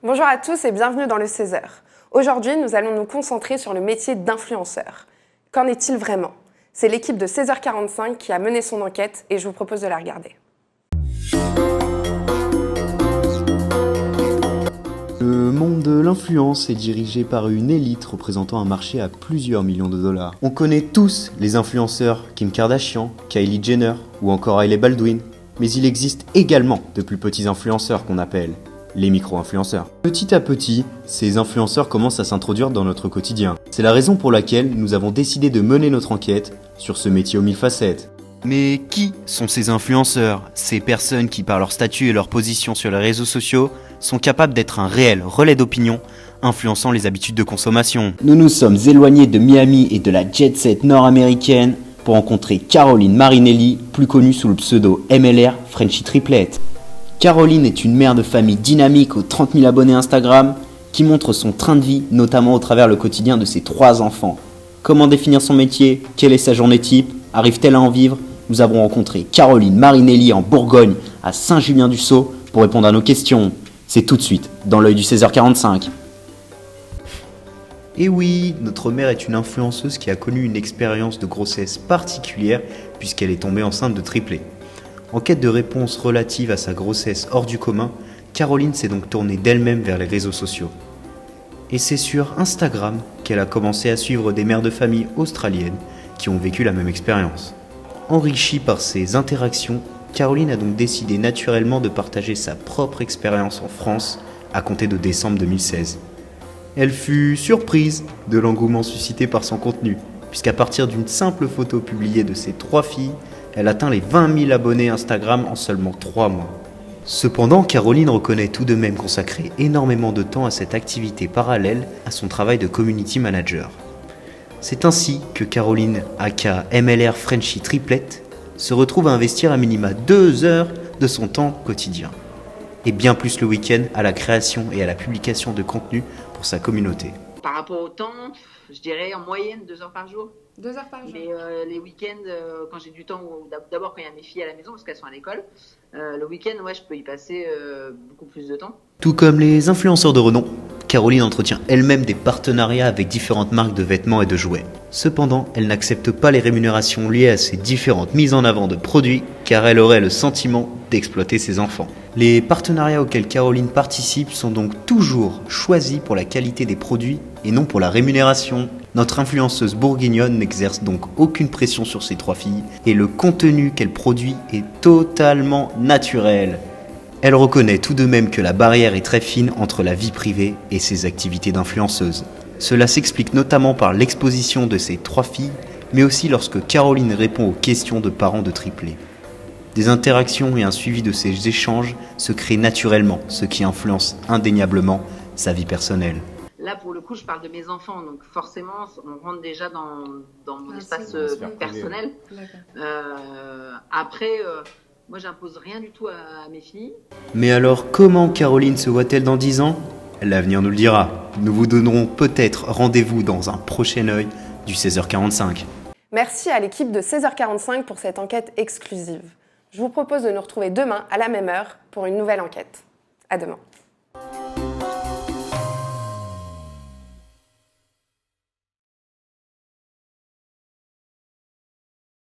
Bonjour à tous et bienvenue dans le 16h. Aujourd'hui, nous allons nous concentrer sur le métier d'influenceur. Qu'en est-il vraiment? C'est l'équipe de 16h45 qui a mené son enquête et je vous propose de la regarder. Le monde de l'influence est dirigé par une élite représentant un marché à plusieurs millions de dollars. On connaît tous les influenceurs Kim Kardashian, Kylie Jenner ou encore Hailey Baldwin, mais il existe également de plus petits influenceurs qu'on appelle les micro-influenceurs. Petit à petit, ces influenceurs commencent à s'introduire dans notre quotidien. C'est la raison pour laquelle nous avons décidé de mener notre enquête sur ce métier aux mille facettes. Mais qui sont ces influenceurs? Ces personnes qui, par leur statut et leur position sur les réseaux sociaux, sont capables d'être un réel relais d'opinion, influençant les habitudes de consommation. Nous nous sommes éloignés de Miami et de la jet-set nord-américaine pour rencontrer Caroline Marinelli, plus connue sous le pseudo MLR Frenchy Triplet. Caroline est une mère de famille dynamique aux 30 000 abonnés Instagram qui montre son train de vie, notamment au travers le quotidien de ses 3 enfants. Comment définir son métier? Quelle est sa journée type? Arrive-t-elle à en vivre? Nous avons rencontré Caroline Marinelli en Bourgogne, à Saint-Julien-du-Sault, pour répondre à nos questions. C'est tout de suite dans l'œil du 16h45. Et oui, notre mère est une influenceuse qui a connu une expérience de grossesse particulière puisqu'elle est tombée enceinte de triplés. En quête de réponses relatives à sa grossesse hors du commun, Caroline s'est donc tournée d'elle-même vers les réseaux sociaux. Et c'est sur Instagram qu'elle a commencé à suivre des mères de famille australiennes qui ont vécu la même expérience. Enrichie par ces interactions, Caroline a donc décidé naturellement de partager sa propre expérience en France à compter de décembre 2016. Elle fut surprise de l'engouement suscité par son contenu, puisqu'à partir d'une simple photo publiée de ses 3 filles, elle atteint les 20 000 abonnés Instagram en seulement 3 mois. Cependant, Caroline reconnaît tout de même consacrer énormément de temps à cette activité parallèle à son travail de community manager. C'est ainsi que Caroline, aka MLR Frenchy Triplet, se retrouve à investir à minima 2 heures de son temps quotidien. Et bien plus le week-end à la création et à la publication de contenu pour sa communauté. Par rapport au temps, je dirais en moyenne 2 heures par jour. 2 heures par jour. Mais les week-ends, quand j'ai du temps, d'abord quand il y a mes filles à la maison parce qu'elles sont à l'école, le week-end, ouais, je peux y passer beaucoup plus de temps. Tout comme les influenceurs de renom, Caroline entretient elle-même des partenariats avec différentes marques de vêtements et de jouets. Cependant, elle n'accepte pas les rémunérations liées à ces différentes mises en avant de produits car elle aurait le sentiment d'exploiter ses enfants. Les partenariats auxquels Caroline participe sont donc toujours choisis pour la qualité des produits et non pour la rémunération. Notre influenceuse bourguignonne n'exerce donc aucune pression sur ses 3 filles et le contenu qu'elle produit est totalement naturel. Elle reconnaît tout de même que la barrière est très fine entre la vie privée et ses activités d'influenceuse. Cela s'explique notamment par l'exposition de ses 3 filles, mais aussi lorsque Caroline répond aux questions de parents de triplés. Des interactions et un suivi de ces échanges se créent naturellement, ce qui influence indéniablement sa vie personnelle. Là, pour le coup, je parle de mes enfants, donc forcément, on rentre déjà dans mon espace personnel. Après, moi, j'impose rien du tout à mes filles. Mais alors, comment Caroline se voit-elle dans 10 ans? L'avenir nous le dira. Nous vous donnerons peut-être rendez-vous dans un prochain œil du 16h45. Merci à l'équipe de 16h45 pour cette enquête exclusive. Je vous propose de nous retrouver demain à la même heure pour une nouvelle enquête. À demain.